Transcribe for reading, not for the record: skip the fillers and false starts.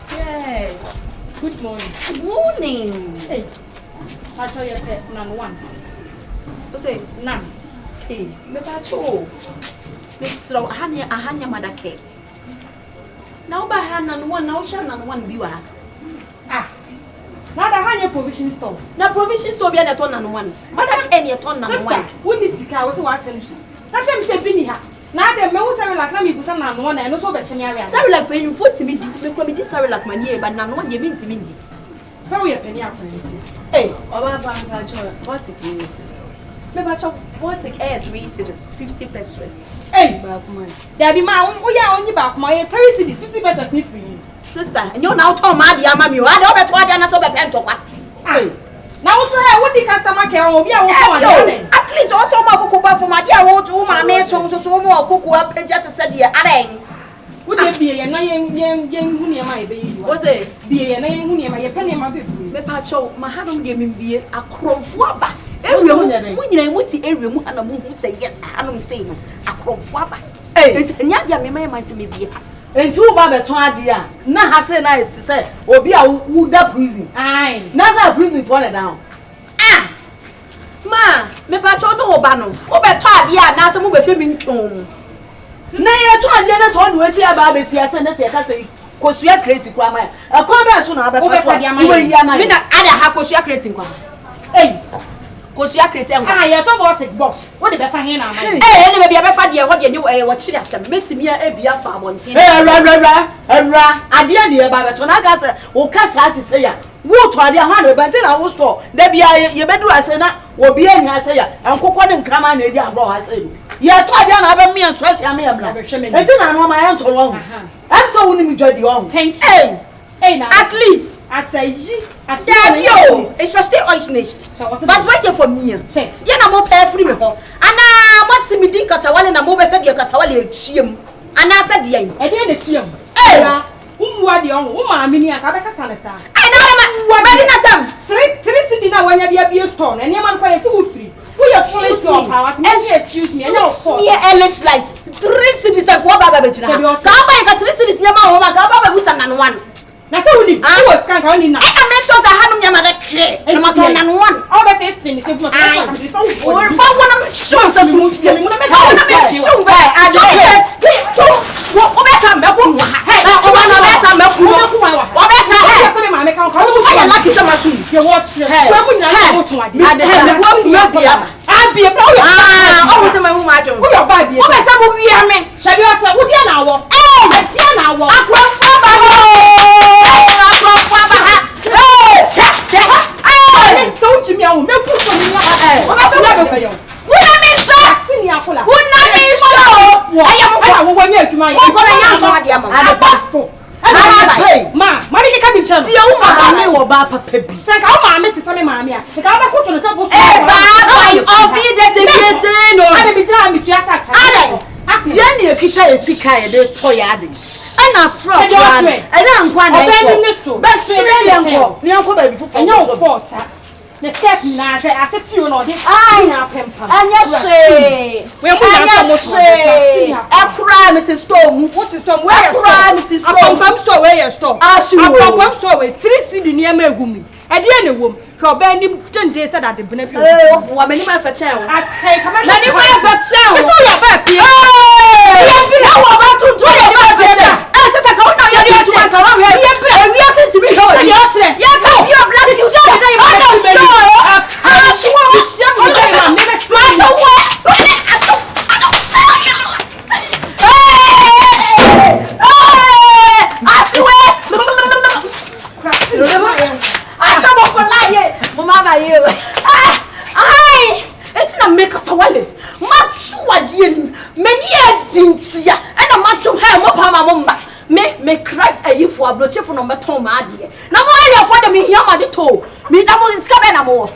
Yes. Good morning. Good morning. Hey. I tell you number one. What's it? None. Hey, me bacho. Miss Row, Hanya Madake. Now by hand and one, now shall not one be one. Ah. Now the Hanya provision store. Now provision store be a ton and one. But I'm any a ton and one. When this is I was one solution. That's what I'm saying here. Now the most I like me put on one and not over Chemiaria. Sorry, like when you put to me, make me this sorry like my year, but none one you mean to me. Sorry, a penny up. Hey, what it is. Maybe I chop what take air 3 cities, 50 pesos. Hey, man. There be my oh, yeah, on your back, my 30 cities, 50 pesos need for you. Sister, and you're now told Maddy, I'm you. I don't bet what I saw a pen to what. Hey, now what the customer care will be at least also my cocoa for my dear old woman, made so more cocoa up and just said, yeah, I would there be a young near my baby? Was it? Be a name near my penny, my baby. Me pacho, my hand gave me a crop for back. When you want to every woman and a woman who say yes, I don't say no. A crop for back. Hey, and Yadia, me mind to me be. And 2 Baba Twadia, na has a night to say, or be a wood up prison. Aye, Nasa prison for down. Ah, ma, me pacho no bano. Obe Twadia, Nasa move a swimming tomb. Nay, 2 Diana's one will see a baby, see a sentence, because we are creating grammar. A combat soon, I'll be Yakosia creating. Hey, because you are creating. I thought about it, box. What the Befahina? Hey, maybe I found you what you knew what she has submitted me a beer farm on. I dear dear Babatonagasa, or Cassa to say, what are the 100, but then I was for. There be a bedroom, I say, will be any I say, and Coco and Craman, I say. Yeah, Tadiana, have me and Swash, I may have never. And then I know my aunt alone. I'm so willing to join you on. Thank you. Hey, now, at least. At say, at yo, it's for stay euch nicht. Was wollt ihr von mir? Ja, na mo pay free me ho. Ana what's me din kasawale na mo be pay de kasawale chiem. Ana sa de yan. E de na chiem. Eh. Umwa de on, wo ma amini aka be kasa na sa. Eh na ma be na tam. 3 cedi na wanya bia store. Na niam kwa yesi wo free. Who you foolish your power? Excuse me. Any of course. Me English light. 3 cedis and kwa baba be jina. Ka ba ka 3 cedis nyama wo ma ka baba busa na no one. Na say we need who was can only now. I make sure say hanu nyama de clear. Na ma ton na no one. All the face finish say what. Or for one of show say fu. Show be I just wo be sa me ko wa. Hey, o be sa me ko. O be sa hey. Say me ma me kan ko. O ya lucky say ma tu. You watch. We mu nyina go to ade. Me wo fu me bia ba. Ah bia pra o. Ah, o say me hu ma adwo. Wo yo ba bia. O be sa mo wi ame. Shabi o say wo dia na wo. Eh, dia na wo. Akwanfa ba ho. So you me me put some me o be so be yo una me so asini akola una me so aya wo wanya adwuma ye ko na nya ko ade ama abafo ma mani ke ka bi chan si e ma me wo ba papa bi se ka o ma me ti se me ma me a se ka ba ko to no se bo so ba boy of the se no ade bi jira mi tu attack ade ye ne ekita esika ye de to ya ade ana fro plan ana nkwa na ko best friend nko ni nko ba bi fufu enya o fort the step na hwe atete you no de anya pempa anya she we mu na so akra me to store mu what to store where akra me to store apom store where you store apom store we 3 cedi ni ema egumi e de na wom hwe oba nim gende say that de bena bi wa mani ma fa chen o akai kama na ni ma fa chen o so your ba pie ye bi na wa ba tuntu ye ba pete se ta ka ona ye di tu ka wa he ye bra e wi ase ti bi ho ye ka bi o black ti so na ye ma me cry ayi for abroche for no beton ma ade na mo area for dem hia ma de to me da mo ska be na mo